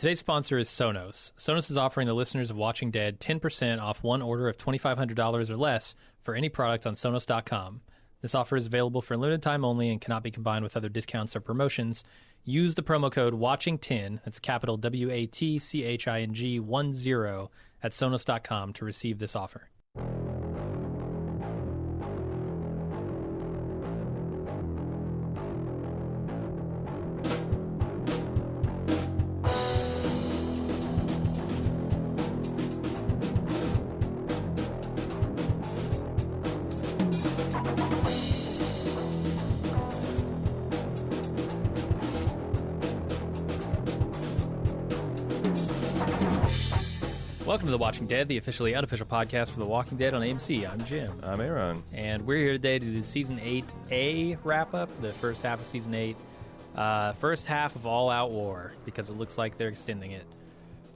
Today's sponsor is Sonos. Sonos is offering the listeners of Watching Dead 10% off one order of $2,500 or less for any product on Sonos.com. This offer is available for a limited time only and cannot be combined with other discounts or promotions. Use the promo code WATCHING10, that's capital WATCHING 10 at Sonos.com to receive this offer. Welcome to The Watching Dead, the officially unofficial podcast for The Walking Dead on AMC. I'm Jim. I'm Aaron. And we're here today to do the Season 8A wrap-up, the first half of Season 8. First half of All Out War, because it looks like they're extending it.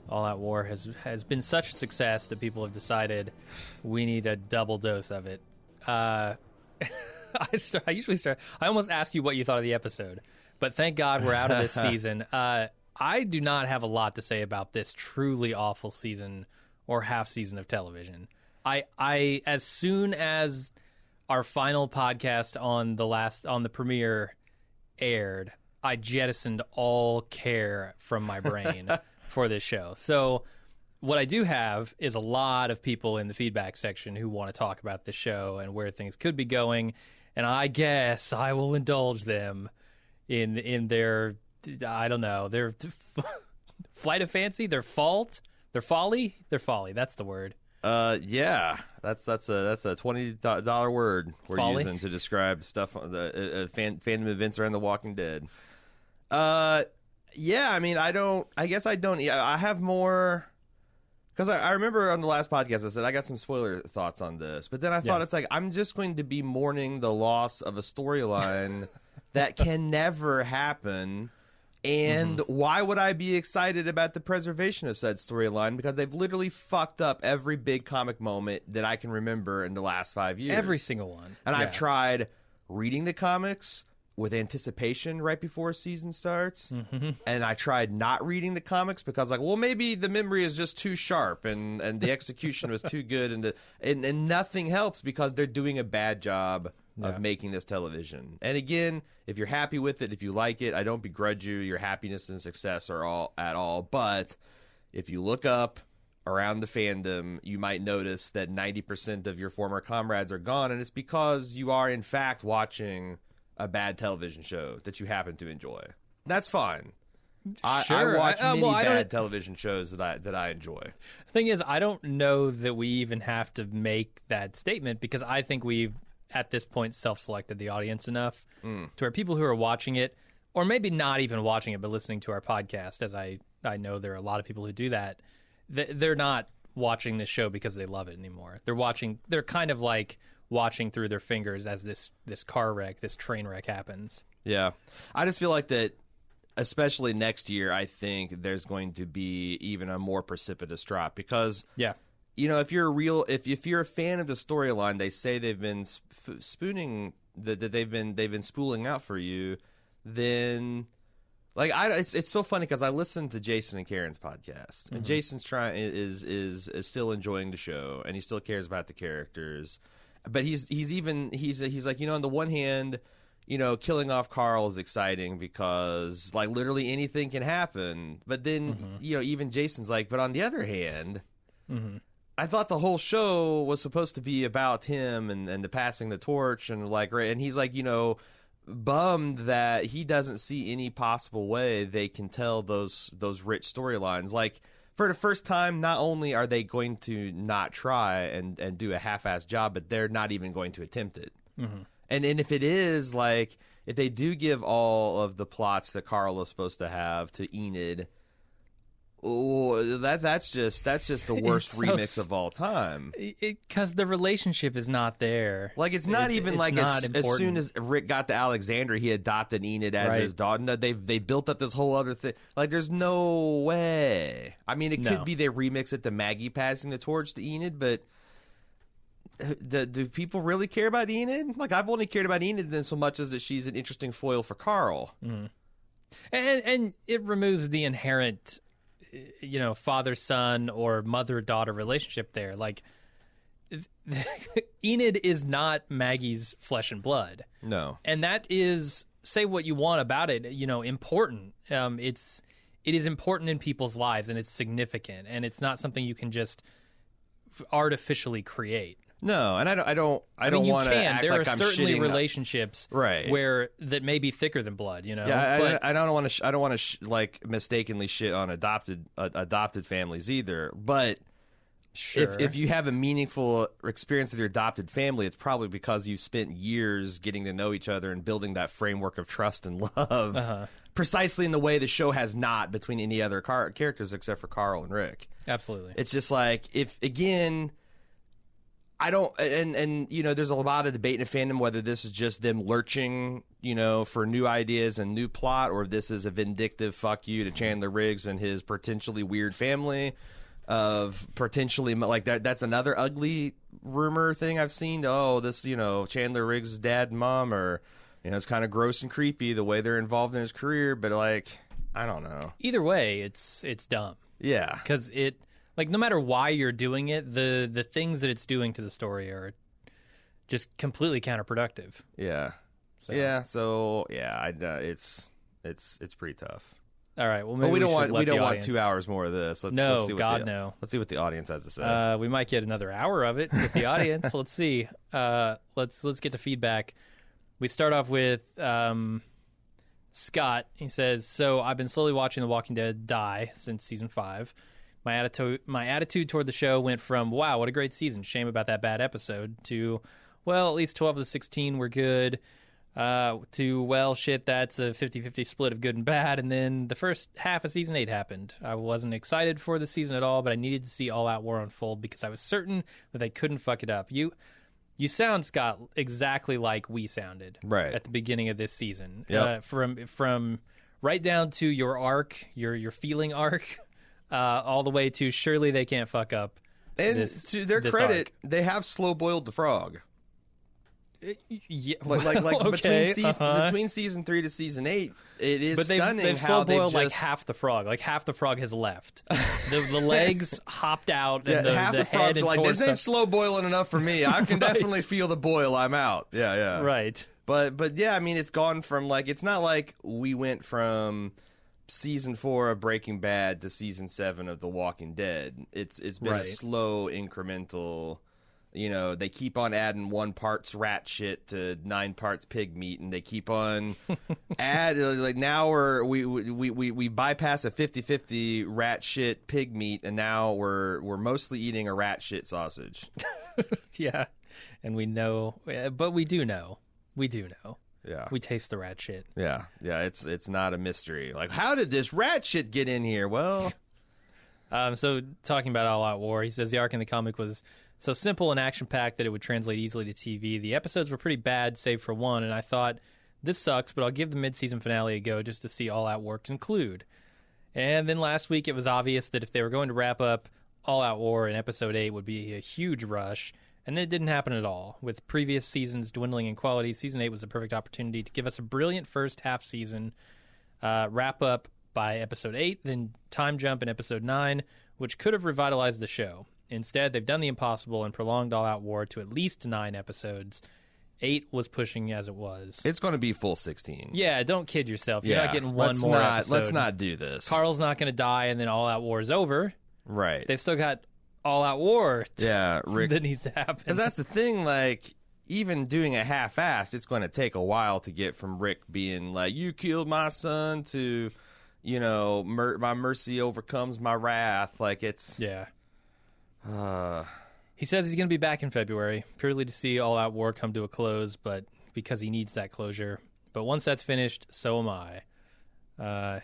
All Out War has been such a success that people have decided we need a double dose of it. I almost asked you what you thought of the episode, but thank God we're out of this season. I do not have a lot to say about this truly awful season or half season of television. I as soon as our final podcast on the premiere aired, I jettisoned all care from my brain for this show. So what I do have is a lot of people in the feedback section who want to talk about the show and where things could be going, and I guess I will indulge them in their, I don't know, their flight of fancy, their fault, their folly. That's the word. Yeah, that's a $20 word we're Folly? using to describe stuff, the fandom events around The Walking Dead. Yeah, I mean, I have more, because I remember on the last podcast I said I got some spoiler thoughts on this, but then I thought it's like I'm just going to be mourning the loss of a storyline that can never happen. And why would I be excited about the preservation of said storyline? Because they've literally fucked up every big comic moment that I can remember in the last 5 years. Every single one. And I've tried reading the comics with anticipation right before a season starts. And I tried not reading the comics because, like, well, maybe the memory is just too sharp and the execution was too good. And nothing helps because they're doing a bad job of making this television. And again, if you're happy with it, if you like it, I don't begrudge you. Your happiness and success are all at all. But if you look up around the fandom, you might notice that 90% of your former comrades are gone, and it's because you are in fact watching a bad television show that you happen to enjoy. That's fine. Sure. I watch many bad television shows that I enjoy. The thing is, I don't know that we even have to make that statement because I think we've, at this point, self-selected the audience enough to where people who are watching it, or maybe not even watching it but listening to our podcast, as I know there are a lot of people who do that, they're not watching this show because they love it anymore. They're kind of like watching through their fingers as this car wreck, this train wreck happens. Yeah. I just feel like that, especially next year, I think there's going to be even a more precipitous drop because you know, if you're a fan of the storyline, they say they've been spooning that they've been spooling out for you. Then, like, it's so funny because I listened to Jason and Karen's podcast, and Jason's is still enjoying the show, and he still cares about the characters, but he's like, you know, on the one hand, you know, killing off Carl is exciting because, like, literally anything can happen, but then you know, even Jason's like, but on the other hand. I thought the whole show was supposed to be about him and the passing the torch and like, right, and he's like, you know, bummed that he doesn't see any possible way they can tell those rich storylines. Like, for the first time, not only are they going to not try and do a half-assed job, but they're not even going to attempt it. And if it is, like, if they do give all of the plots that Carl is supposed to have to Enid, oh, that's just the worst remix of all time. Because the relationship is not there. Like, it's not even it's like not as soon as Rick got to Alexandria, he adopted Enid as his daughter. No, they built up this whole other thing. Like, there's no way. I mean, it could be they remix it to Maggie passing the torch to Enid, but do people really care about Enid? Like, I've only cared about Enid in so much as that she's an interesting foil for Carl. And it removes the inherent father-son or mother-daughter relationship there. Like, Enid is not Maggie's flesh and blood. No. And that is, say what you want about it, important. It is important in people's lives, and it's significant, and it's not something you can just artificially create. No, and I don't want to act there like are I'm certainly shitting relationships right that may be thicker than blood, Yeah, but, I don't want to like mistakenly shit on adopted families either. But sure. if you have a meaningful experience with your adopted family, it's probably because you've spent years getting to know each other and building that framework of trust and love, precisely in the way the show has not between any other characters except for Carl and Rick. Absolutely, it's just like if again. I don't, and there's a lot of debate in fandom whether this is just them lurching, for new ideas and new plot, or if this is a vindictive fuck you to Chandler Riggs and his potentially weird family of potentially like that. That's another ugly rumor thing I've seen. Oh, this, Chandler Riggs' dad and mom are, it's kind of gross and creepy the way they're involved in his career, but like, I don't know. Either way, it's dumb. Yeah. Because like, no matter why you're doing it, the things that it's doing to the story are just completely counterproductive. Yeah. So it's pretty tough. All right. Well, maybe we don't want 2 hours more of this. No. Let's see what the audience has to say. We might get another hour of it with the audience. Let's see. Let's get to feedback. We start off with Scott. He says, "So I've been slowly watching The Walking Dead die since season 5. My attitude toward the show went from, wow, what a great season, shame about that bad episode, to, well, at least 12 of the 16 were good, to, well, shit, that's a 50-50 split of good and bad, and then the first half of season 8 happened. I wasn't excited for the season at all, but I needed to see All Out War unfold because I was certain that they couldn't fuck it up." You sound, Scott, exactly like we sounded at the beginning of this season. Yep. From right down to your arc, your feeling arc, all the way to surely they can't fuck up. And to their credit, they have slow boiled the frog. Yeah, like okay, between season 3 to season 8, it is stunning they've how slow boiled just... like half the frog. Like half the frog has left. the legs hopped out, and half the the head frogs and are like, torso. this ain't slow boiling enough for me. I can definitely feel the boil. I'm out. Yeah. Right. But yeah, I mean, it's gone from like, it's not like we went from season 4 of Breaking Bad to season 7 of The Walking Dead. It's been a slow incremental. They keep on adding 1 parts rat shit to 9 parts pig meat, and they keep on like now we bypass a 50-50 rat shit pig meat, and now we're mostly eating a rat shit sausage. Yeah, and we know, but we do know. Yeah, we taste the rat shit. Yeah. It's not a mystery. Like, how did this rat shit get in here? Well, so talking about All Out War, he says the arc in the comic was so simple and action-packed that it would translate easily to TV. The episodes were pretty bad, save for one, and I thought, this sucks, but I'll give the mid-season finale a go just to see All Out War conclude. And then last week, it was obvious that if they were going to wrap up All Out War in Episode 8 would be a huge rush, and it didn't happen at all. With previous seasons dwindling in quality, Season 8 was a perfect opportunity to give us a brilliant first half season, wrap up by Episode 8, then time jump in Episode 9, which could have revitalized the show. Instead, they've done the impossible and prolonged All Out War to at least 9 episodes. 8 was pushing as it was. It's going to be full 16. Yeah, don't kid yourself. You're not getting one more episode. Let's not do this. Carl's not going to die and then All Out War is over. Right. They've still got All Out War Rick, that needs to happen. Because that's the thing, like, even doing a half-assed, it's going to take a while to get from Rick being like, you killed my son, to, my mercy overcomes my wrath. Like, it's... Yeah. He says he's going to be back in February, purely to see All Out War come to a close, but because he needs that closure. But once that's finished, so am I.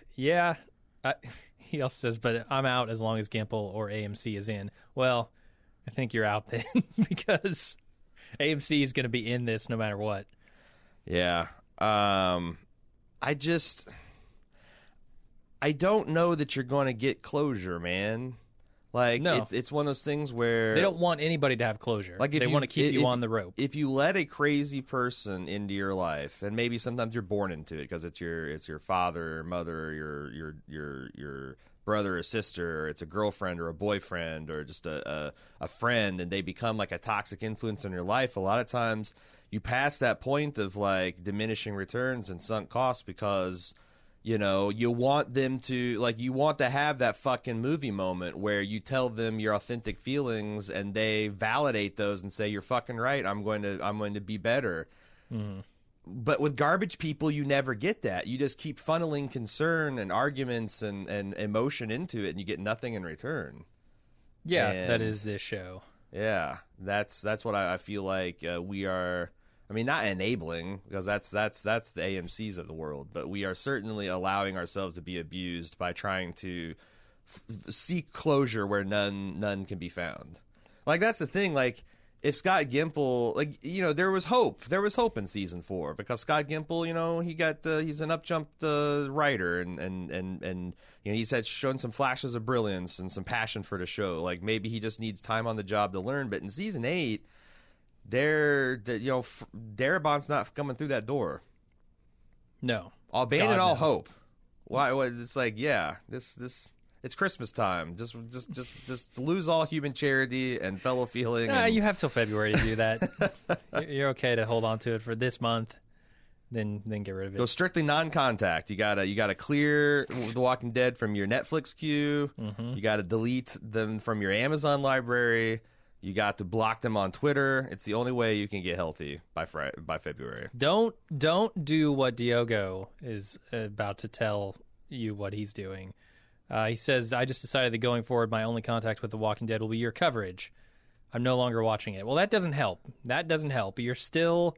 He also says, but I'm out as long as Gimple or AMC is in. Well, I think you're out then, because AMC is going to be in this no matter what. Yeah. I don't know that you're going to get closure, man. Like, no. It's one of those things where... They don't want anybody to have closure. Like, they want to keep you on the rope. If you let a crazy person into your life, and maybe sometimes you're born into it because it's your father, mother, your brother or sister, or it's a girlfriend or a boyfriend or just a friend, and they become like a toxic influence in your life, a lot of times you pass that point of like diminishing returns and sunk costs because, you know, you want them to, like, you want to have that fucking movie moment where you tell them your authentic feelings and they validate those and say, you're fucking right, I'm going to be better. But with garbage people, you never get that. You just keep funneling concern and arguments and emotion into it, and you get nothing in return. Yeah, and that is this show. Yeah, that's what I feel like we are. I mean, not enabling, because that's the AMCs of the world, but we are certainly allowing ourselves to be abused by trying to seek closure where none can be found. Like, that's the thing. Like, if Scott Gimple, like, you know, there was hope in season 4 because Scott Gimple, you know, he's an up-jumped writer and you know, he's shown some flashes of brilliance and some passion for the show. Like, maybe he just needs time on the job to learn. But in season 8, Darabont's not coming through that door. No, I'll abandon all hope. Why? It's like, yeah, this. It's Christmas time. Just lose all human charity and fellow feeling. You have till February to do that. You're okay to hold on to it for this month, then get rid of it. Go strictly non-contact. You gotta clear The Walking Dead from your Netflix queue. You gotta delete them from your Amazon library. You got to block them on Twitter. It's the only way you can get healthy by February. Don't do what Diogo is about to tell you what he's doing. He says, I just decided that going forward, my only contact with The Walking Dead will be your coverage. I'm no longer watching it. Well, that doesn't help. There's still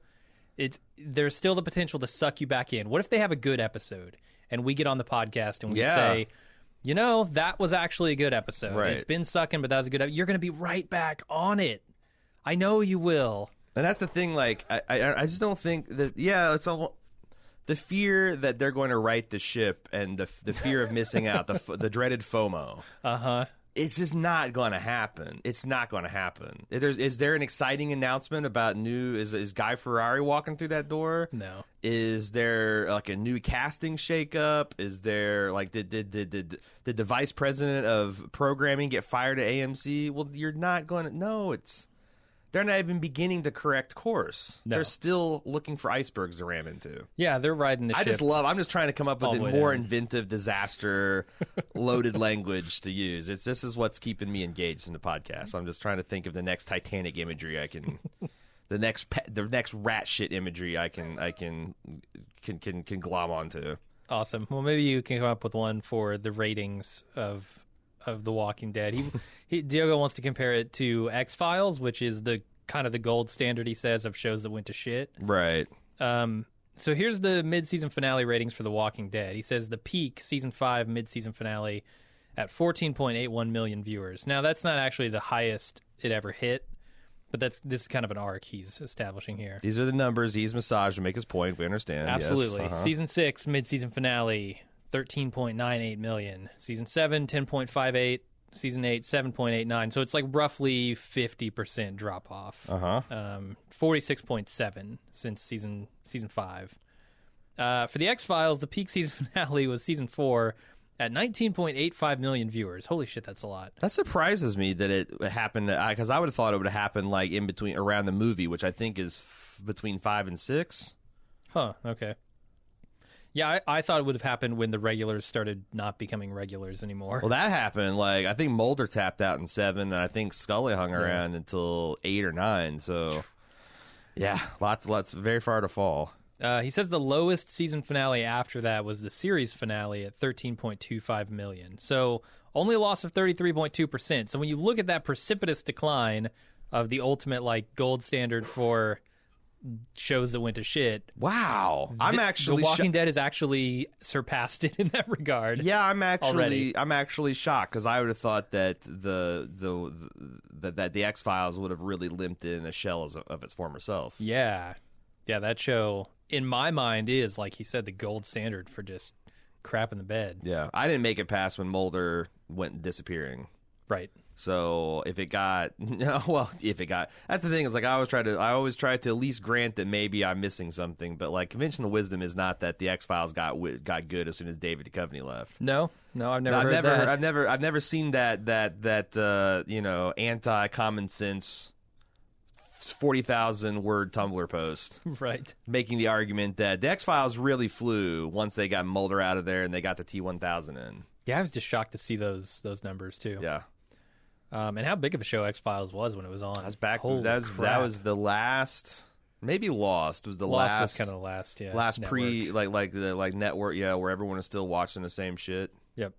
the potential to suck you back in. What if they have a good episode and we get on the podcast and we say, you know, that was actually a good episode. Right. It's been sucking, but that was a good episode. You're going to be right back on it. I know you will. And that's the thing. Like, I just don't think that, it's all... The fear that they're going to right the ship and the fear of missing out, the dreaded FOMO. It's just not going to happen. It's not going to happen. Is there an exciting announcement about is Guy Ferrari walking through that door? No. Is there like a new casting shakeup? Is there like did the vice president of programming get fired at AMC? Well, you're not going to. No, they're not even beginning to correct course. No. They're still looking for icebergs to ram into. Yeah, they're riding the ship. I'm just trying to come up with a more inventive, disaster-loaded language to use. This is what's keeping me engaged in the podcast. I'm just trying to think of the next Titanic imagery I can, the next rat shit imagery I can glom onto. Awesome. Well, maybe you can come up with one for the ratings of The Walking Dead. Diogo wants to compare it to X-Files, which is the kind of the gold standard, he says, of shows that went to shit. Right. So here's the mid-season finale ratings for The Walking Dead. He says the peak season 5 mid-season finale at 14.81 million viewers. Now, that's not actually the highest it ever hit, but this is kind of an arc he's establishing here. These are the numbers he's massaged to make his point. We understand. Absolutely. Yes. Season 6 mid-season finale, 13.98 million. Season 7, 10.58. Season 8, 7.89. So it's like roughly 50% drop off. 46.7 since season 5. For the X-Files, the peak season finale was season 4 at 19.85 million viewers. Holy shit, that's a lot. That surprises me that it happened, because I would have thought it would have happened like in between, around the movie, which I think is between 5 and 6. Huh, okay. Yeah, I thought it would have happened when the regulars started not becoming regulars anymore. Well, that happened. Like, I think Mulder tapped out in 7, and I think Scully hung around until 8 or 9. So, yeah, lots, very far to fall. He says the lowest season finale after that was the series finale at 13.25 million. So, only a loss of 33.2%. So, when you look at that precipitous decline of the ultimate, like, gold standard for shows that went to shit. Wow. The Walking Dead has actually surpassed it in that regard. Yeah, I'm actually shocked, because I would have thought that that the X-Files would have really limped in a shell of its former self. Yeah. Yeah, that show in my mind is, like he said, the gold standard for just crap in the bed. Yeah. I didn't make it past when Mulder went disappearing. Right. So if it got that's the thing, is like I always try to at least grant that maybe I'm missing something, but like conventional wisdom is not that the X-Files got good as soon as David Duchovny left. No, I've never heard that. I've never seen that anti common sense 40,000 word Tumblr post, right, making the argument that the X-Files really flew once they got Mulder out of there and they got the T-1000 in. Yeah, I was just shocked to see those numbers too. Yeah. And how big of a show X-Files was when it was on. That was back. That was the last. Maybe Lost was the Lost last. was kind of the last. Yeah. Last network. like network. Yeah, where everyone is still watching the same shit. Yep.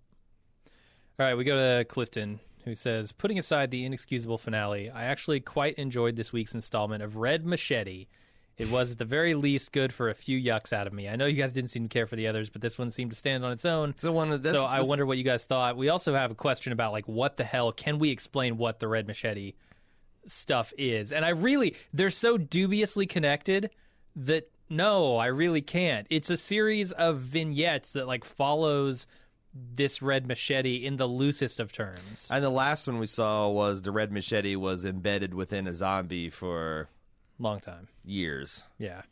All right, we go to Clifton, who says, putting aside the inexcusable finale, I actually quite enjoyed this week's installment of Red Machete. It was at the very least good for a few yucks out of me. I know you guys didn't seem to care for the others, but this one seemed to stand on its own. So I wonder what you guys thought. We also have a question about, like, what the hell? Can we explain what the Red Machete stuff is? And they're so dubiously connected that, no, I really can't. It's a series of vignettes that, like, follows this Red Machete in the loosest of terms. And the last one we saw was the Red Machete was embedded within a zombie for... long time. Years. Yeah.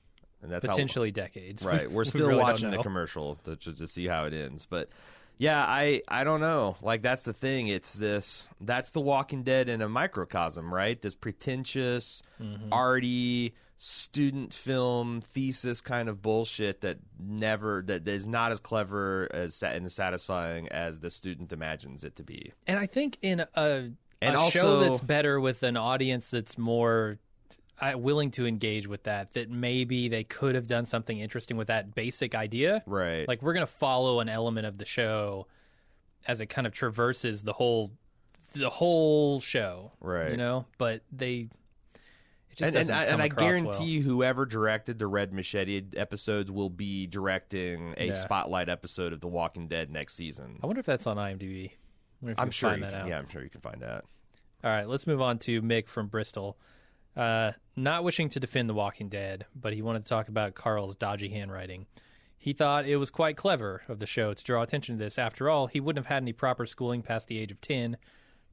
And that's potentially decades. Right. We're still really watching the commercial to see how it ends. But yeah, I don't know. Like, that's the thing. That's The Walking Dead in a microcosm, right? This pretentious, arty student film thesis kind of bullshit that is not as clever and satisfying as the student imagines it to be. And I think in a show that's better with an audience that's more willing to engage with that maybe they could have done something interesting with that basic idea. Right. Like, we're going to follow an element of the show as it kind of traverses the whole show. Right. You know? But it just and I guarantee you whoever directed the Red Machete episodes will be directing a spotlight episode of The Walking Dead next season. I wonder if that's on IMDb. I'm sure you can find out. All right, let's move on to Mick from Bristol. Not wishing to defend The Walking Dead, but he wanted to talk about Carl's dodgy handwriting. He thought it was quite clever of the show to draw attention to this. After all, he wouldn't have had any proper schooling past the age of 10.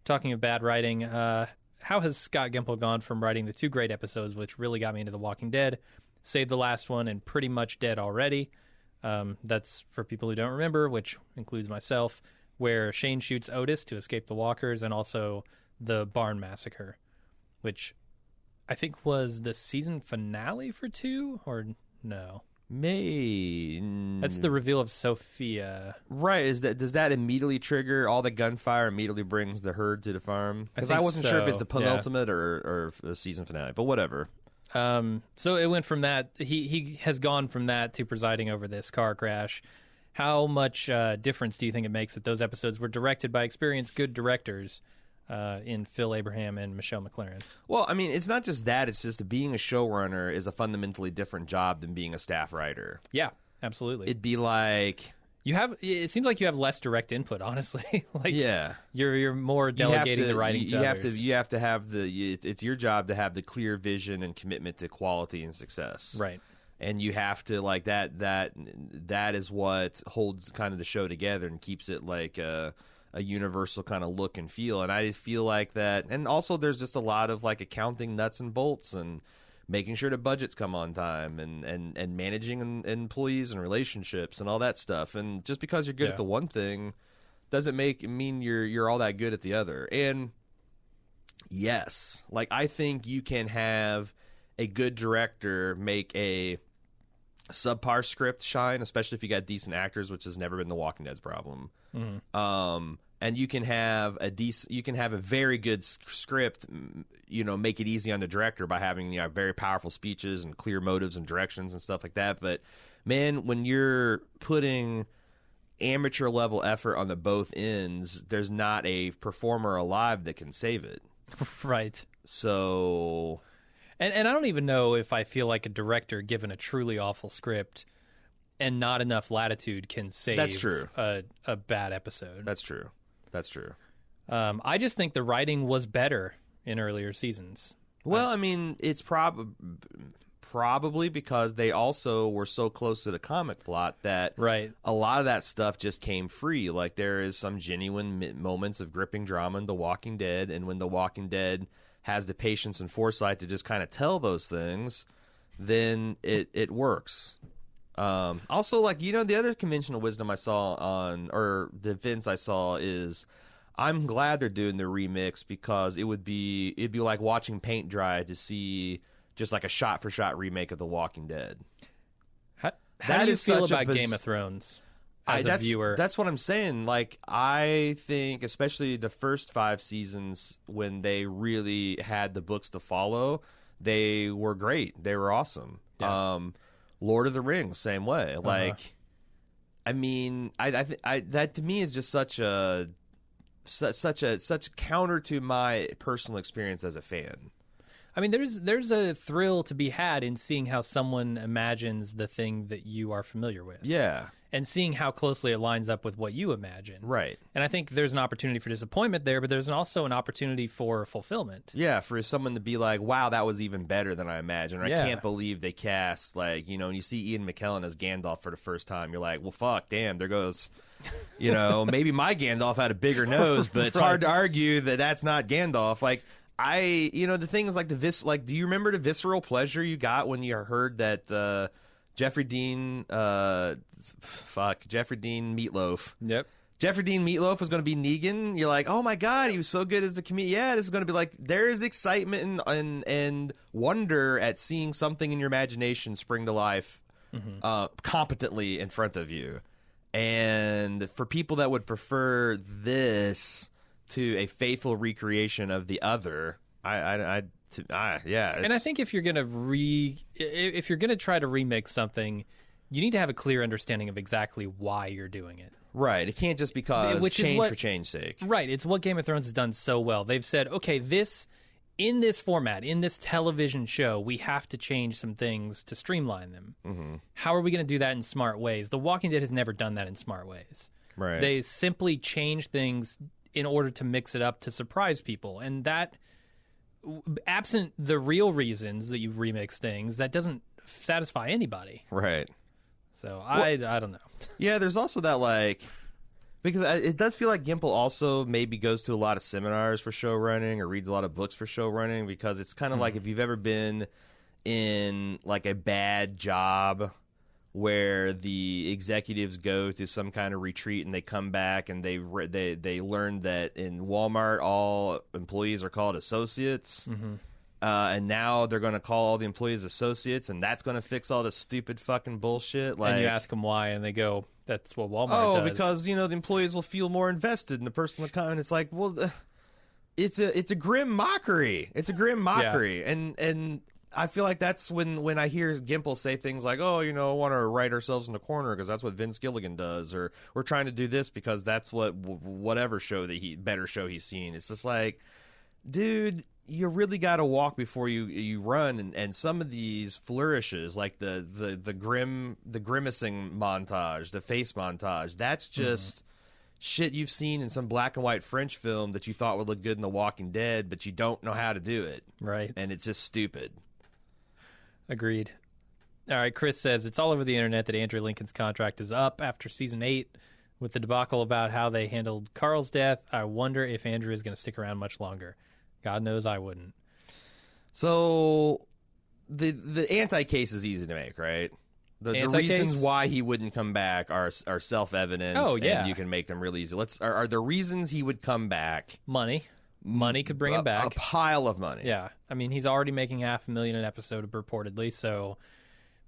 Talking of bad writing, how has Scott Gimple gone from writing the two great episodes, which really got me into The Walking Dead, saved the last one, and pretty much dead already? That's for people who don't remember, which includes myself, where Shane shoots Otis to escape the walkers, and also the barn massacre, which I think was the season finale for 2, or no? That's the reveal of Sophia. Right. Does that immediately trigger all the gunfire, immediately brings the herd to the farm? Because I wasn't sure if it's the penultimate or the season finale, but whatever. So it went from that. He has gone from that to presiding over this car crash. How much difference do you think it makes that those episodes were directed by experienced, good directors in Phil Abraham and Michelle McLaren? Well, I mean, it's not just that. It's just being a showrunner is a fundamentally different job than being a staff writer. Yeah, absolutely. It'd be like... It seems like you have less direct input, honestly. Like, yeah, you're more delegating the writing to others. You have to have it's your job to have the clear vision and commitment to quality and success. Right. And you have to, like, that is what holds kind of the show together and keeps it like a universal kind of look and feel. And I feel like that. And also there's just a lot of, like, accounting nuts and bolts and making sure the budgets come on time and managing employees and relationships and all that stuff. And just because you're good at the one thing doesn't mean you're all that good at the other. And yes, like, I think you can have a good director make a subpar script shine, especially if you got decent actors, which has never been The Walking Dead's problem. Mm-hmm. And you can have a very good script, make it easy on the director by having very powerful speeches and clear motives and directions and stuff like that. But man, when you're putting amateur level effort on the both ends, there's not a performer alive that can save it. Right. So, and I don't even know if I feel like a director given a truly awful script and not enough latitude can save That's true. A bad episode. That's true. I just think the writing was better in earlier seasons. Well, I mean, it's probably because they also were so close to the comic plot that a lot of that stuff just came free. Like, there is some genuine moments of gripping drama in The Walking Dead, and when The Walking Dead has the patience and foresight to just kind of tell those things, then it works. Also, like, the other conventional wisdom I saw or defense I saw is, I'm glad they're doing the remix because it'd be like watching paint dry to see just like a shot-for-shot remake of The Walking Dead. How do you feel about Game of Thrones as a viewer? That's what I'm saying. Like, I think especially the first 5 seasons, when they really had the books to follow, they were great. They were awesome. Yeah. Lord of the Rings, same way. Like, I mean, that to me is just such counter to my personal experience as a fan. I mean, there's a thrill to be had in seeing how someone imagines the thing that you are familiar with. Yeah. And seeing how closely it lines up with what you imagine. Right. And I think there's an opportunity for disappointment there, but there's also an opportunity for fulfillment. Yeah, for someone to be like, wow, that was even better than I imagined. Or, I can't believe they cast, like, when you see Ian McKellen as Gandalf for the first time, you're like, well, fuck, damn, there goes, maybe my Gandalf had a bigger nose, but it's hard to argue that that's not Gandalf. Like, the thing is, like, do you remember the visceral pleasure you got when you heard that Jeffrey Dean Meatloaf? Yep. Jeffrey Dean Meatloaf was going to be Negan. You're like, oh my God, he was so good as the comedian. Yeah, this is going to be like, there's excitement and wonder at seeing something in your imagination spring to life competently in front of you. And for people that would prefer this to a faithful recreation of the other, yeah. And I think if you're gonna try to remix something, you need to have a clear understanding of exactly why you're doing it. Right. It can't just because change for change's sake. Right. It's what Game of Thrones has done so well. They've said, okay, in this format, in this television show, we have to change some things to streamline them. Mm-hmm. How are we going to do that in smart ways? The Walking Dead has never done that in smart ways. Right. They simply change things in order to mix it up to surprise people. And that, absent the real reasons that you remix things, that doesn't satisfy anybody. Right. So I don't know. Yeah, there's also that, like, because it does feel like Gimple also maybe goes to a lot of seminars for show running or reads a lot of books for show running, because it's kind of like if you've ever been in like a bad job where the executives go to some kind of retreat and they come back and they learn that in Walmart all employees are called associates. Mm-hmm. And now they're going to call all the employees associates, and that's going to fix all this stupid fucking bullshit. Like, and you ask them why, and they go, that's what Walmart does. Oh, because, the employees will feel more invested in the person that comes. And it's like, well, it's a grim mockery. It's a grim mockery. Yeah. And I feel like that's when I hear Gimple say things like, oh, I want to write ourselves in the corner because that's what Vince Gilligan does, or we're trying to do this because that's what whatever show better show he's seen. It's just like, dude, you really got to walk before you run, and some of these flourishes, like the grimacing montage, the face montage, that's just shit you've seen in some black and white French film that you thought would look good in The Walking Dead, but you don't know how to do it. Right. And it's just stupid. Agreed. All right, Chris says, it's all over the internet that Andrew Lincoln's contract is up after season 8 with the debacle about how they handled Carl's death. I wonder if Andrew is going to stick around much longer. God knows I wouldn't. So the anti-case is easy to make, right? The reasons why he wouldn't come back are self-evident. Oh, yeah. And you can make them really easy. Are the reasons he would come back? Money could bring him back. A pile of money. Yeah. I mean, he's already making $500,000 an episode reportedly, so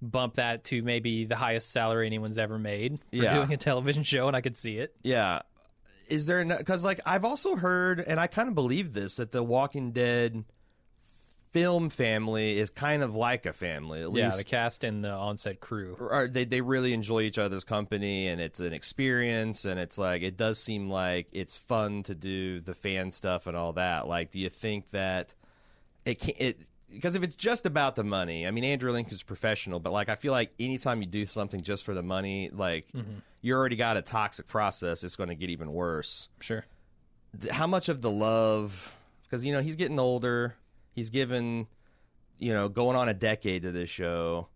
bump that to maybe the highest salary anyone's ever made for doing a television show, and I could see it. Yeah. Is there, because like I've also heard, and I kind of believe this, that the Walking Dead film family is kind of like a family. At least, the cast and the on-set crew. They really enjoy each other's company, and it's an experience, and it's like, it does seem like it's fun to do the fan stuff and all that. Like, do you think that because if it's just about the money, I mean, Andrew Lincoln's professional, but like I feel like anytime you do something just for the money, like you already got a toxic process, it's going to get even worse. Sure. How much of the love, because he's getting older, he's given going on a decade to this show,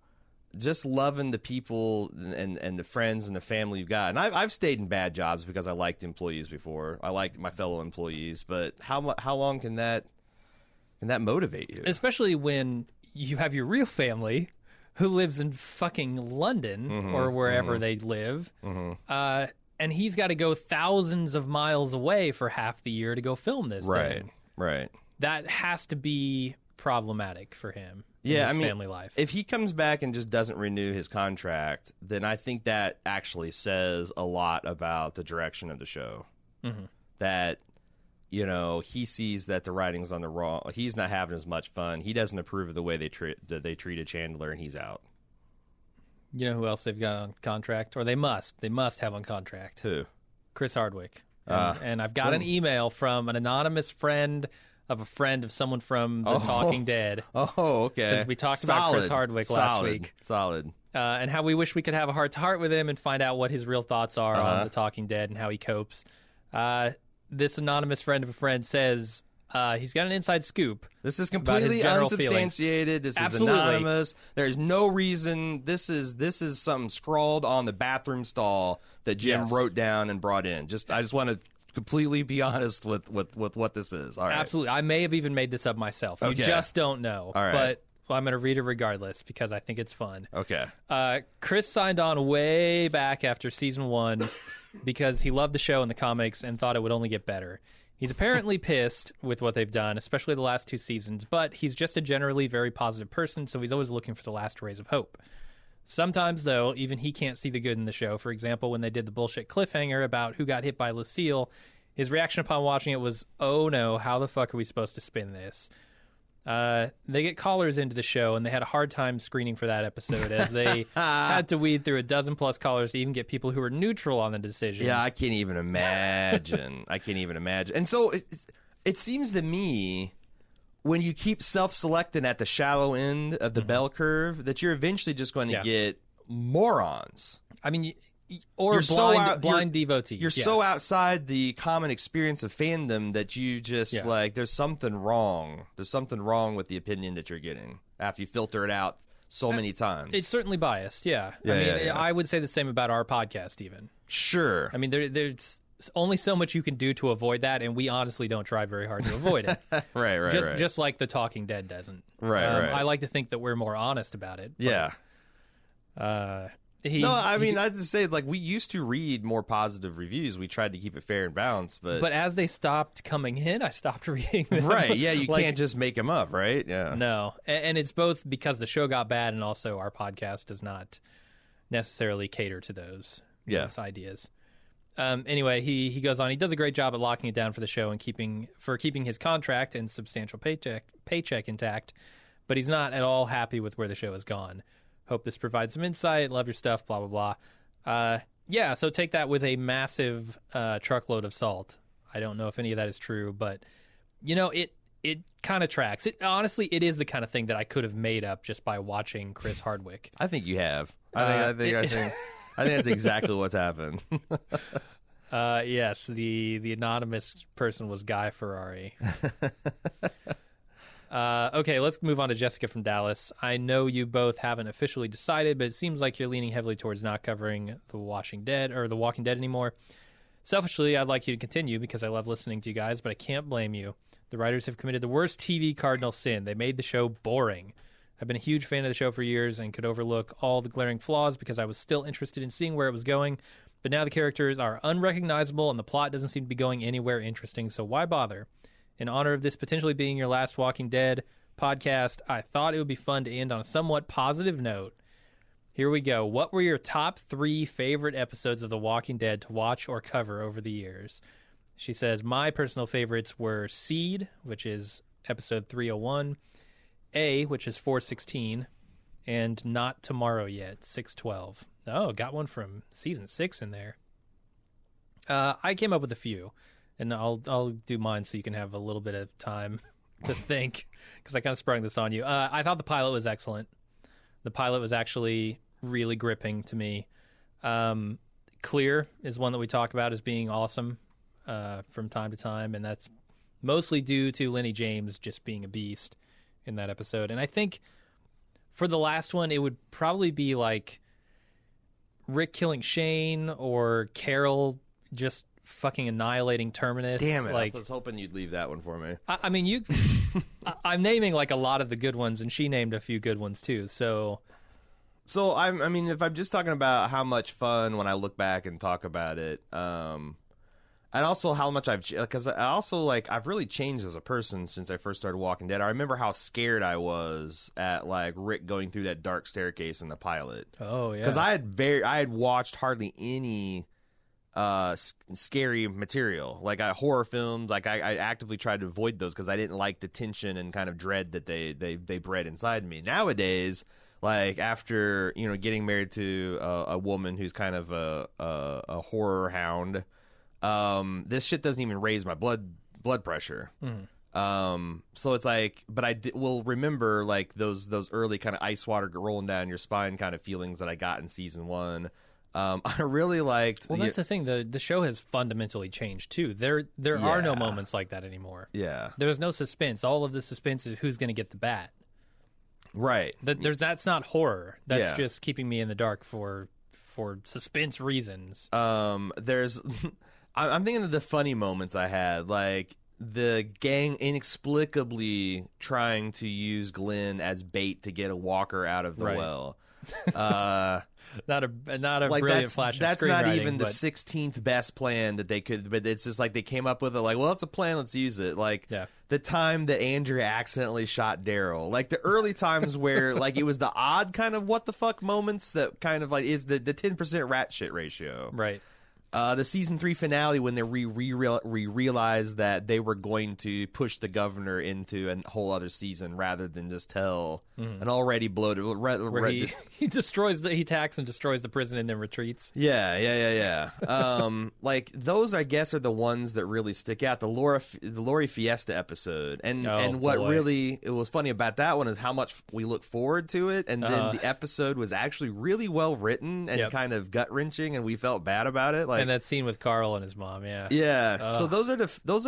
just loving the people and the friends and the family you've got. And I've stayed in bad jobs because I liked employees before. I liked my fellow employees, but how long can that motivate you? Especially when you have your real family who lives in fucking London or wherever they live, and he's got to go thousands of miles away for half the year to go film this thing. Right. That has to be problematic for him. Yeah, in his family life. If he comes back and just doesn't renew his contract, then I think that actually says a lot about the direction of the show. That, he sees that the writing's on the wrong. He's not having as much fun. He doesn't approve of the way they treated Chandler, and he's out. You know who else they've got on contract, or they must have on contract? Who? Chris Hardwick. And I've got an email from an anonymous friend of someone from The Talking Dead. Oh, okay. Since we talked about Chris Hardwick last week. Solid. And how we wish we could have a heart-to-heart with him and find out what his real thoughts are on The Talking Dead and how he copes. This anonymous friend of a friend says he's got an inside scoop. This is completely unsubstantiated. This is anonymous. There's no reason. This is something scrawled on the bathroom stall that Jim wrote down and brought in. I just want to completely be honest with what this is. All right. Absolutely. I may have even made this up myself. You just don't know. All right. But I'm going to read it regardless because I think it's fun. Okay. Chris signed on way back after season 1 because he loved the show and the comics and thought it would only get better. He's apparently pissed with what they've done, especially the last 2 seasons, but he's just a generally very positive person, so he's always looking for the last rays of hope. Sometimes, though, even he can't see the good in the show. For example, when they did the bullshit cliffhanger about who got hit by Lucille, his reaction upon watching it was, oh no, how the fuck are we supposed to spin this? They get callers into the show, and they had a hard time screening for that episode as they had to weed through a dozen plus callers to even get people who were neutral on the decision. Yeah, I can't even imagine. And so it seems to me, when you keep self-selecting at the shallow end of the bell curve, that you're eventually just going to get morons. I mean, or blind devotees. You're so outside the common experience of fandom that you just there's something wrong. There's something wrong with the opinion that you're getting after you filter it out so many times. It's certainly biased. Yeah. I would say the same about our podcast even. Sure. I mean, there's only so much you can do to avoid that, and we honestly don't try very hard to avoid it. Right. Just like The Talking Dead doesn't. Right. I like to think that we're more honest about it. Yeah. I'd just say it's like we used to read more positive reviews. We tried to keep it fair and balanced, but as they stopped coming in, I stopped reading them. Right? Yeah, you can't just make them up, right? Yeah. No, and it's both because the show got bad, and also our podcast does not necessarily cater to those ideas. Anyway, he goes on. He does a great job at locking it down for the show and keeping his contract and substantial paycheck intact, but he's not at all happy with where the show has gone. Hope this provides some insight. Love your stuff, blah, blah, blah. So take that with a massive truckload of salt. I don't know if any of that is true, but, it kind of tracks. Honestly, it is the kind of thing that I could have made up just by watching Chris Hardwick. I think you have. I think that's exactly what's happened. Yes, the anonymous person was Guy Ferrari. Okay, let's move on to Jessica from Dallas. I know you both haven't officially decided, but it seems like you're leaning heavily towards not covering The Walking Dead anymore. Selfishly, I'd like you to continue because I love listening to you guys, but I can't blame you. The writers have committed the worst TV cardinal sin. They made the show boring. I've been a huge fan of the show for years and could overlook all the glaring flaws because I was still interested in seeing where it was going, but now the characters are unrecognizable and the plot doesn't seem to be going anywhere interesting, so why bother? In honor of this potentially being your last Walking Dead podcast, I thought it would be fun to end on a somewhat positive note. Here we go. What were your top 3 favorite episodes of The Walking Dead to watch or cover over the years? She says, my personal favorites were Seed, which is episode 301, A, which is 416, and Not Tomorrow Yet, 612. Oh, got one from season 6 in there. I came up with a few. And I'll do mine so you can have a little bit of time to think, because I kind of sprung this on you. I thought the pilot was excellent. The pilot was actually really gripping to me. Clear is one that we talk about as being awesome from time to time, and that's mostly due to Lenny James just being a beast in that episode. And I think for the last one, it would probably be like Rick killing Shane or Carol just fucking annihilating Terminus. Damn it! Like, I was hoping you'd leave that one for me. I mean, I'm naming like a lot of the good ones, and she named a few good ones too. So I mean, if I'm just talking about how much fun when I look back and talk about it, and also how much because I've really changed as a person since I first started Walking Dead. I remember how scared I was at like Rick going through that dark staircase in the pilot. Oh yeah, because I had watched hardly any scary material, like horror films. Like I actively tried to avoid those because I didn't like the tension and kind of dread that they bred inside me. Nowadays, like after getting married to a woman who's kind of a horror hound, this shit doesn't even raise my blood pressure. So it's like, but will remember like those early kind of ice water rolling down your spine kind of feelings that I got in season 1. I really liked. Well, that's the thing. The show has fundamentally changed too. There are no moments like that anymore. Yeah, there's no suspense. All of the suspense is who's going to get the bat. Right. That's not horror. That's just keeping me in the dark for suspense reasons. There's. I'm thinking of the funny moments I had, like the gang inexplicably trying to use Glenn as bait to get a walker out of the well. Not a like brilliant flash of that's not even the but 16th best plan that they could, but it's just like they came up with it like, well, it's a plan, let's use it. Like the time that Andrea accidentally shot Daryl, like the early times where like it was the odd kind of what the fuck moments that kind of like is the 10% rat shit ratio. Right. The season 3 finale when they realized that they were going to push the governor into a whole other season rather than just tell an already bloated. Where he destroys he attacks and destroys the prison and then retreats. Yeah. Like those, I guess, are the ones that really stick out. The Lori Fiesta episode, and what really it was funny about that one is how much we look forward to it, and then the episode was actually really well written and kind of gut wrenching, and we felt bad about it. Like, and that scene with Carl and his mom, So those are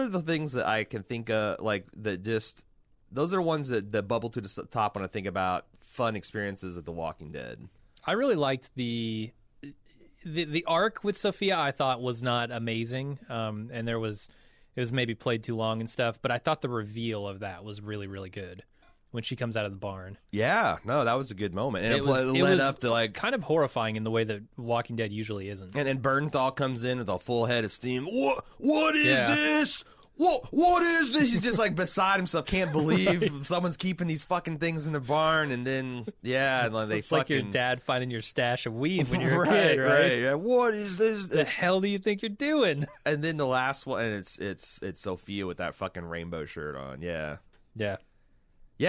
the things that I can think of, like that. Just those are the ones that bubble to the top when I think about fun experiences of The Walking Dead. I really liked the arc with Sophia. I thought was not amazing, and it was maybe played too long and stuff. But I thought the reveal of that was really, really good when she comes out of the barn. Yeah, no, that was a good moment, and it led up to like kind of horrifying in the way that Walking Dead usually isn't. And then Bernthal comes in with a full head of steam. What is this? What is this? He's just like beside himself. Can't believe someone's keeping these fucking things in the barn. And then and like, it's like your dad finding your stash of weed when you're a kid, right? Right. Yeah. What is this? The hell do you think you're doing? And then the last one, and it's Sophia with that fucking rainbow shirt on. Yeah. Yeah,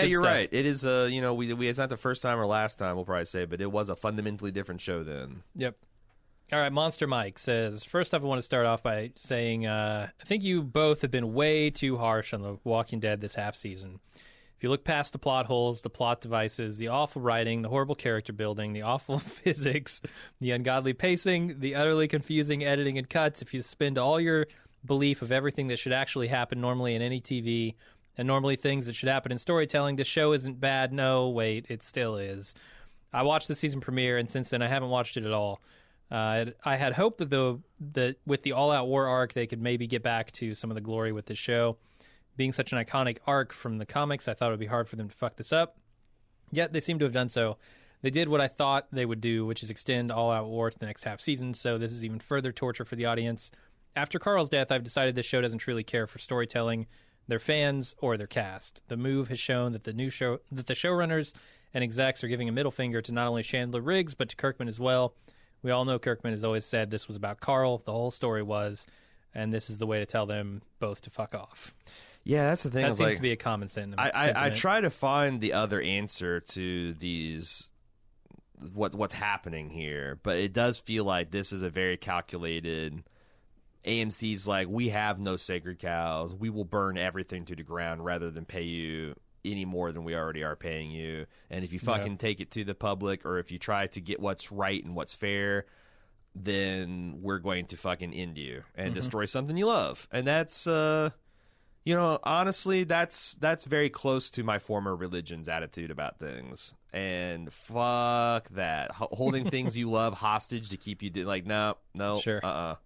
you're stuff. Right. It is we it's not the first time or last time we'll probably say, but it was a fundamentally different show then. Yep. All right, Monster Mike says, first off, I want to start off by saying I think you both have been way too harsh on The Walking Dead this half season. If you look past the plot holes, the plot devices, the awful writing, the horrible character building, the awful physics, the ungodly pacing, the utterly confusing editing and cuts, if you spend all your belief of everything that should actually happen normally in any TV and normally things that should happen in storytelling, the show isn't bad. No, wait, it still is. I watched the season premiere, and since then I haven't watched it at all. I had hoped that with the all-out war arc, they could maybe get back to some of the glory with the show. Being such an iconic arc from the comics, I thought it would be hard for them to fuck this up. Yet they seem to have done so. They did what I thought they would do, which is extend all-out war to the next half season, so this is even further torture for the audience. After Carl's death, I've decided this show doesn't truly care for storytelling, their fans, or their cast. The move has shown that the showrunners and execs are giving a middle finger to not only Chandler Riggs, but to Kirkman as well. We all know Kirkman has always said this was about Carl. The whole story was, and this is the way to tell them both to fuck off. Yeah, that's the thing. That seems to be a common sentiment. I try to find the other answer to these, what's happening here, but it does feel like this is a very calculated. AMC's like, we have no sacred cows. We will burn everything to the ground rather than pay you any more than we already are paying you. And if you fucking take it to the public, or if you try to get what's right and what's fair, then we're going to fucking end you and destroy something you love. And that's You know, honestly, that's very close to my former religion's attitude about things. And fuck that. Holding things you love hostage to keep you like no. Sure.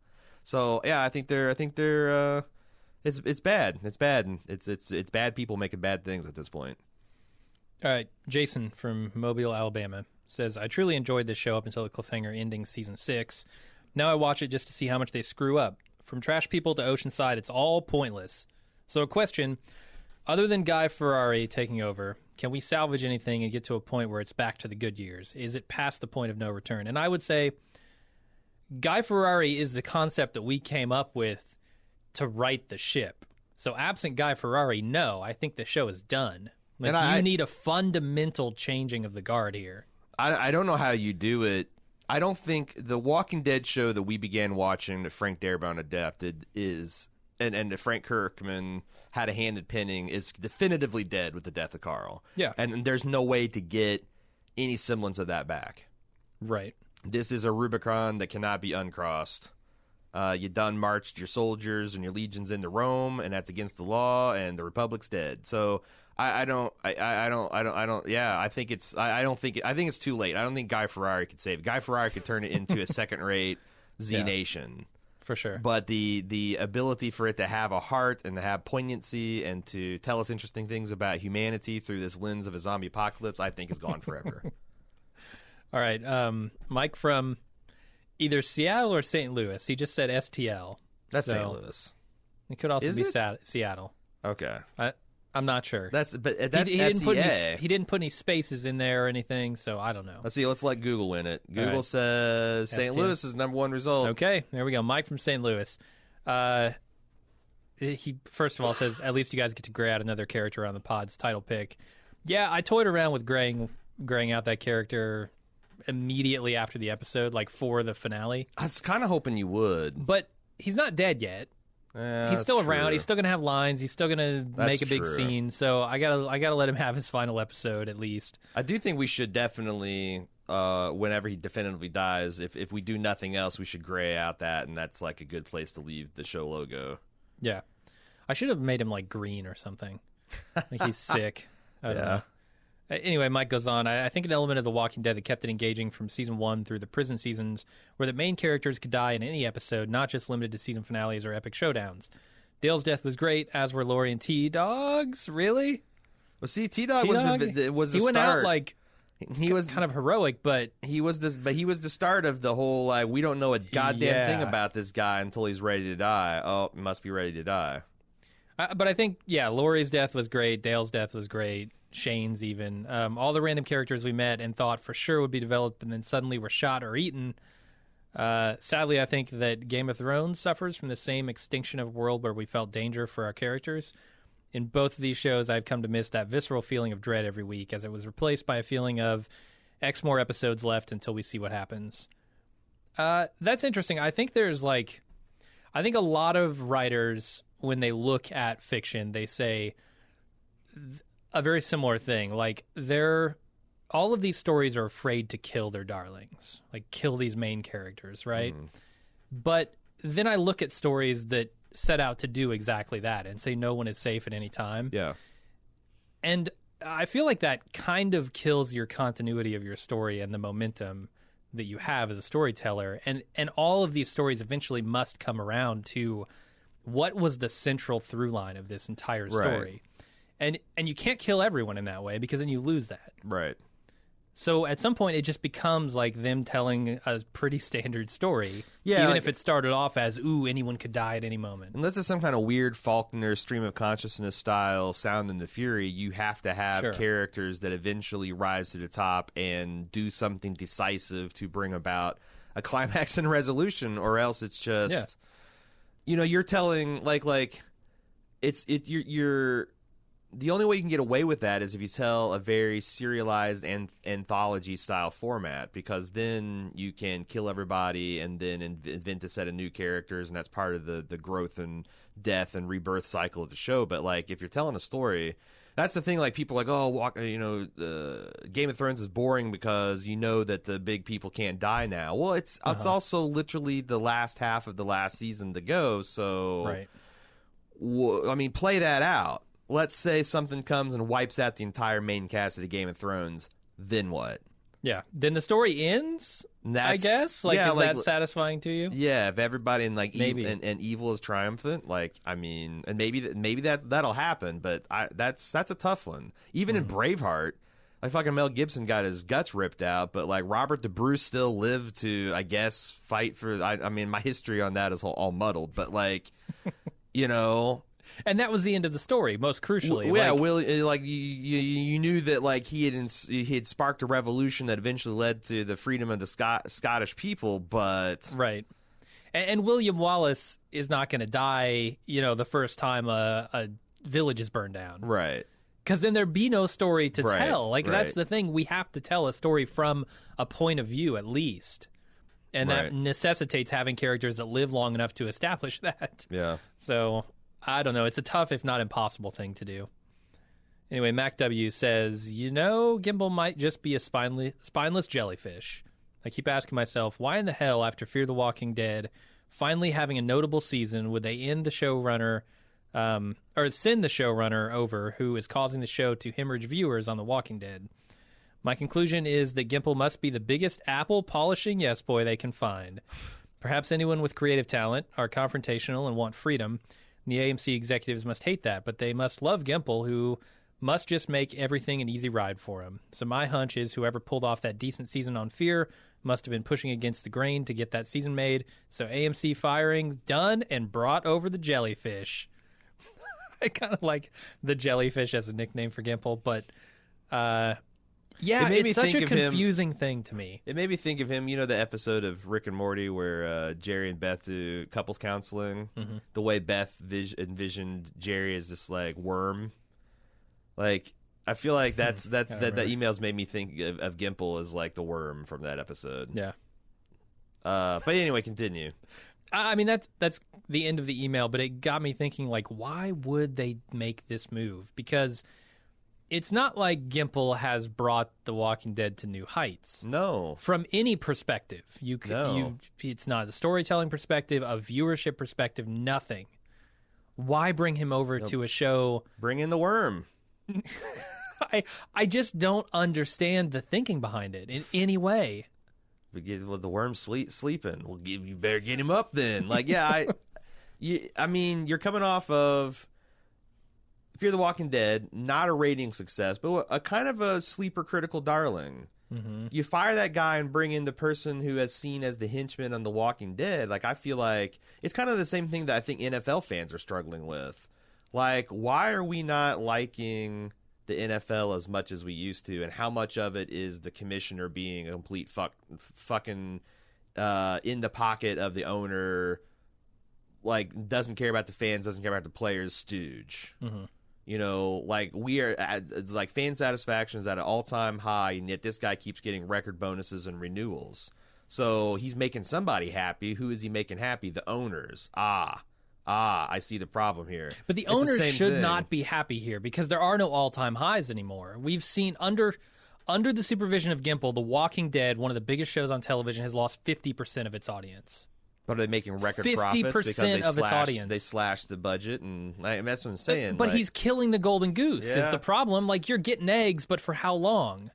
So, yeah, I think they're it's bad. It's bad. And it's bad people making bad things at this point. All right, Jason from Mobile, Alabama says, "I truly enjoyed this show up until the cliffhanger ending season 6. Now I watch it just to see how much they screw up. From trash people to Oceanside, it's all pointless. So a question, other than Guy Ferrari taking over, can we salvage anything and get to a point where it's back to the good years? Is it past the point of no return?" And I would say Guy Ferrari is the concept that we came up with to right the ship. So absent Guy Ferrari, no, I think the show is done. Like, you need a fundamental changing of the guard here. I don't know how you do it. I don't think the Walking Dead show that we began watching that Frank Darabont adapted is... And Frank Kirkman had a hand in pinning is definitively dead with the death of Carl. Yeah. And there's no way to get any semblance of that back. Right. This is a Rubicon that cannot be uncrossed. You done marched your soldiers and your legions into Rome, and that's against the law, and the Republic's dead. So I think it's too late. I don't think Guy Ferrari could save it. Guy Ferrari could turn it into a second-rate Z Nation. For sure. But the ability for it to have a heart and to have poignancy and to tell us interesting things about humanity through this lens of a zombie apocalypse, I think is gone forever. All right. Mike from either Seattle or St. Louis. He just said STL. That's St. Louis. It could also be Seattle. Okay. I'm not sure. That's he didn't put any spaces in there or anything, so I don't know. Let's see. Let's let Google win it. Google says St. Louis is number one result. Okay, there we go. Mike from St. Louis. He first of all says, at least you guys get to gray out another character on the pod's title pick. Yeah, I toyed around with graying out that character immediately after the episode, like for the finale. I was kind of hoping you would. But he's not dead yet. He's still around. He's still gonna have lines. He's still gonna make a big scene. So I gotta let him have his final episode at least. I do think we should definitely, whenever he definitively dies, if we do nothing else, we should gray out that, and that's like a good place to leave the show logo. Yeah, I should have made him like green or something. Like he's sick. I don't know. Anyway, Mike goes on, I think an element of The Walking Dead that kept it engaging from season 1 through the prison seasons were that main characters could die in any episode, not just limited to season finales or epic showdowns. Dale's death was great, as were Lori and T-Dog's. Really? Well, see, T-Dog was the he start. went out like he was kind of heroic, but he was the start of the whole like we don't know a goddamn thing about this guy until he's ready to die. Oh, he must be ready to die. But I think Lori's death was great. Dale's death was great. Shane's even. All the random characters we met and thought for sure would be developed and then suddenly were shot or eaten. Sadly, I think that Game of Thrones suffers from the same extinction of a world where we felt danger for our characters. In both of these shows, I've come to miss that visceral feeling of dread every week as it was replaced by a feeling of X more episodes left until we see what happens. That's interesting. I think there's a lot of writers, when they look at fiction, they say a very similar thing. Like, all of these stories are afraid to kill their darlings, like kill these main characters, right? But then I look at stories that set out to do exactly that and say no one is safe at any time. Yeah. And I feel like that kind of kills your continuity of your story and the momentum that you have as a storyteller. And all of these stories eventually must come around to what was the central through line of this entire story. Right. And you can't kill everyone in that way because then you lose that. Right. So at some point, it just becomes like them telling a pretty standard story, even if it started off as, ooh, anyone could die at any moment. Unless it's some kind of weird Faulkner stream of consciousness style Sound and the Fury, you have to have characters that eventually rise to the top and do something decisive to bring about a climax and resolution, or else it's just, you're telling, you're the only way you can get away with that is if you tell a very serialized and anthology-style format, because then you can kill everybody and then invent a set of new characters, and that's part of the growth and death and rebirth cycle of the show. But, if you're telling a story, that's the thing. People are like, Game of Thrones is boring because you know that the big people can't die now. Well, it's also literally the last half of the last season to go, so... Right. play that out. Let's say something comes and wipes out the entire main cast of the Game of Thrones. Then what? Yeah. Then the story ends, I guess? Is that satisfying to you? Yeah, if everybody and maybe. And evil is triumphant, and maybe that'll happen, but that's a tough one. Even in Braveheart, like fucking Mel Gibson got his guts ripped out, but like Robert the Bruce still lived to, I guess, fight for. My history on that is all muddled, but like, And that was the end of the story, most crucially. You knew that like he had sparked a revolution that eventually led to the freedom of the Scottish people, but right. And William Wallace is not going to die, the first time a village is burned down, right? Because then there'd be no story to tell. Right. That's the thing. We have to tell a story from a point of view at least. And that necessitates having characters that live long enough to establish that. Yeah. So, I don't know. It's a tough, if not impossible thing to do. Anyway, Mac W says, Gimble might just be a spineless jellyfish. I keep asking myself, why in the hell, after Fear the Walking Dead, finally having a notable season, would they end the showrunner... or send the showrunner over who is causing the show to hemorrhage viewers on The Walking Dead. My conclusion is that Gimple must be the biggest apple polishing yes boy they can find. Perhaps anyone with creative talent are confrontational and want freedom. The AMC executives must hate that, but they must love Gimple, who must just make everything an easy ride for him. So my hunch is whoever pulled off that decent season on Fear must have been pushing against the grain to get that season made. So AMC firing done and brought over the jellyfish. I kind of like the jellyfish as a nickname for Gimple, but it's such a confusing thing to me. It made me think of him, the episode of Rick and Morty where Jerry and Beth do couples counseling. Mm-hmm. The way Beth envisioned Jerry as this like worm. Like, I feel like that email's made me think of Gimple as like the worm from that episode. Yeah. But anyway, continue. That's the end of the email, but it got me thinking, like, why would they make this move? Because it's not like Gimple has brought The Walking Dead to new heights. No. From any perspective. It's not a storytelling perspective, a viewership perspective, nothing. Why bring him over to a show? Bring in the worm. I just don't understand the thinking behind it in any way. The worm's sleeping. You better get him up then. Like, yeah, you're coming off of Fear the Walking Dead, not a rating success, but a kind of a sleeper critical darling. Mm-hmm. You fire that guy and bring in the person who is seen as the henchman on The Walking Dead. Like, I feel like it's kind of the same thing that I think NFL fans are struggling with. Like, why are we not liking the NFL as much as we used to, and how much of it is the commissioner being a complete fucking in the pocket of the owner, like doesn't care about the fans, doesn't care about the players, stooge. Mm-hmm. Like we are like fan satisfaction is at an all-time high, and yet this guy keeps getting record bonuses and renewals. So he's making somebody happy. Who is he making happy? The owners. I see the problem here. But the owners should not be happy here because there are no all-time highs anymore. We've seen under the supervision of Gimple, The Walking Dead, one of the biggest shows on television, has lost 50% of its audience. But are they making record profits? 50% of its audience. They slashed the budget, and that's what I'm saying. But he's killing the golden goose is the problem. Like, you're getting eggs, but for how long?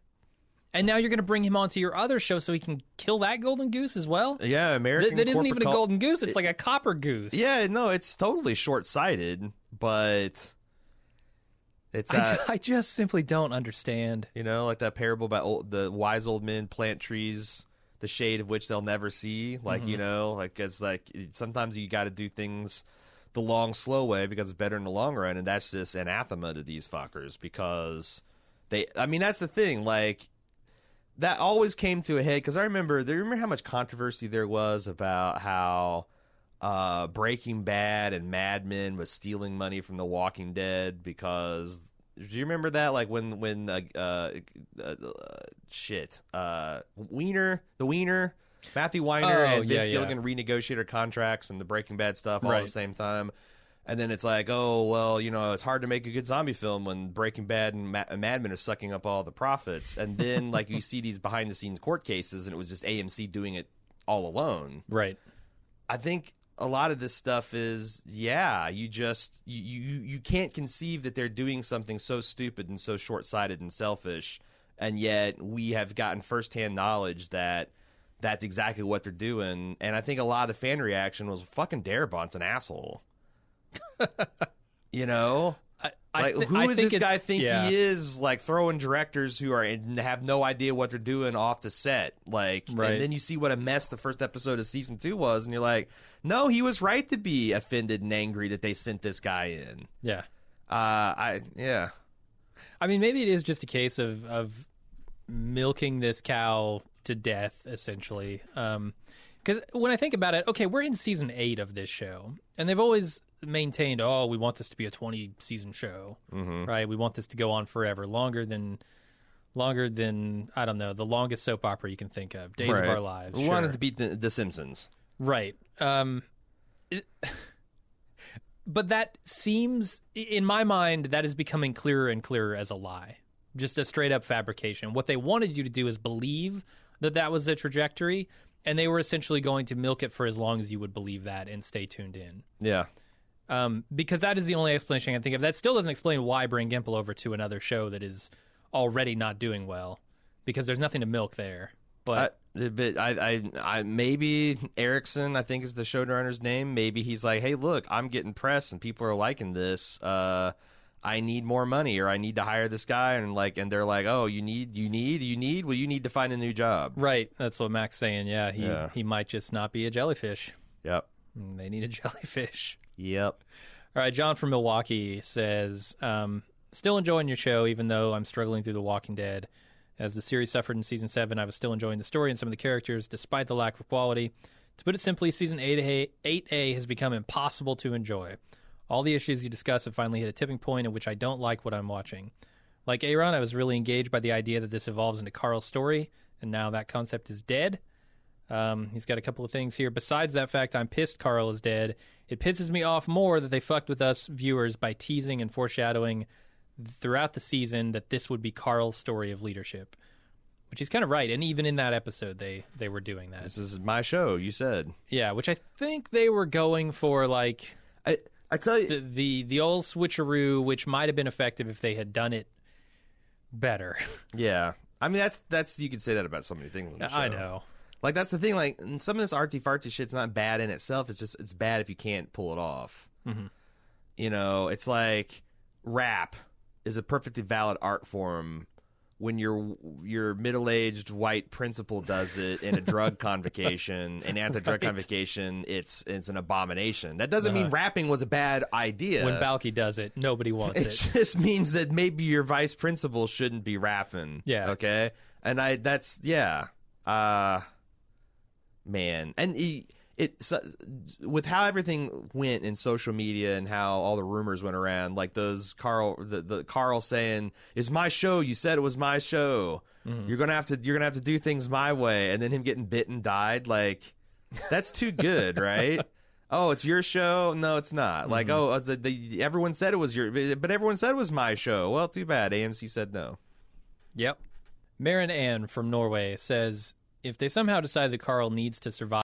And now you're going to bring him onto your other show so he can kill that golden goose as well? Yeah, American That isn't even a golden goose. It's like a copper goose. Yeah, no, it's totally short-sighted, but it's I just simply don't understand. Like that parable about the wise old men plant trees, the shade of which they'll never see. Like, like it's like sometimes you got to do things the long, slow way because it's better in the long run, and that's just anathema to these fuckers because that's the thing, like, that always came to a head because I remember how much controversy there was about how Breaking Bad and Mad Men was stealing money from The Walking Dead because do you remember that? Like when Wiener, Matthew Weiner and Vince Gilligan renegotiated contracts and the Breaking Bad stuff all at the same time. And then it's like, oh, well, it's hard to make a good zombie film when Breaking Bad and Mad Men are sucking up all the profits. And then, like, you see these behind-the-scenes court cases, and it was just AMC doing it all alone. Right. I think a lot of this stuff is, you can't conceive that they're doing something so stupid and so short-sighted and selfish, and yet we have gotten firsthand knowledge that that's exactly what they're doing. And I think a lot of the fan reaction was, fucking Darabont's an asshole. You know? Who does this guy think he is, like, throwing directors who have no idea what they're doing off the set? Like, right. And then you see what a mess the first episode of season 2 was, and you're like, no, he was right to be offended and angry that they sent this guy in. Yeah. I mean, maybe it is just a case of milking this cow to death, essentially. Because when I think about it, okay, we're in season 8 of this show, and they've always maintained, we want this to be a 20-season show, right? We want this to go on forever, longer than I don't know, the longest soap opera you can think of, Days of Our Lives. We wanted to beat the Simpsons, right? But that seems, in my mind, that is becoming clearer and clearer as a lie, just a straight up fabrication. What they wanted you to do is believe that was the trajectory, and they were essentially going to milk it for as long as you would believe that and stay tuned in. Yeah. Because that is the only explanation I can think of. That still doesn't explain why bring Gimple over to another show that is already not doing well, because there's nothing to milk there. But I maybe Erickson, I think is the showrunner's name. Maybe he's like, hey, look, I'm getting press and people are liking this. I need more money, or I need to hire this guy, and they're like, oh, you need. Well, you need to find a new job. Right. That's what Mac's saying. Yeah, he might just not be a jellyfish. Yep. They need a jellyfish. Yep. All right, John from Milwaukee says, still enjoying your show, even though I'm struggling through The Walking Dead. As the series suffered in Season 7, I was still enjoying the story and some of the characters, despite the lack of quality. To put it simply, Season 8A has become impossible to enjoy. All the issues you discuss have finally hit a tipping point in which I don't like what I'm watching. Like Aaron, I was really engaged by the idea that this evolves into Carl's story, and now that concept is dead. He's got a couple of things here. Besides that fact, I'm pissed Carl is dead. It pisses me off more that they fucked with us viewers by teasing and foreshadowing throughout the season that this would be Carl's story of leadership. Which he's kind of right, and even in that episode, they were doing that. This is my show, you said. Yeah, which I think they were going for, like... I tell you... The old switcheroo, which might have been effective if they had done it better. Yeah. I mean, that's you could say that about so many things on the show. I know. Like, that's the thing. Like, some of this artsy-fartsy shit's not bad in itself. It's bad if you can't pull it off. Mm-hmm. You know, it's like rap is a perfectly valid art form when your middle-aged white principal does it in a drug convocation, and at the drug convocation, it's an abomination. That doesn't mean rapping was a bad idea. When Balky does it, nobody wants it. It just means that maybe your vice principal shouldn't be rapping. Yeah. Okay? And man, and with how everything went in social media and how all the rumors went around, like those the Carl saying, "It's my show. You said it was my show. Mm-hmm. You're gonna have to do things my way," and then him getting bit and died. Like, that's too good, right? Oh, it's your show? No, it's not. Mm-hmm. Like, everyone said it was but everyone said it was my show. Well, too bad. AMC said no. Yep. Maren Ann from Norway says, if they somehow decide that Carl needs to survive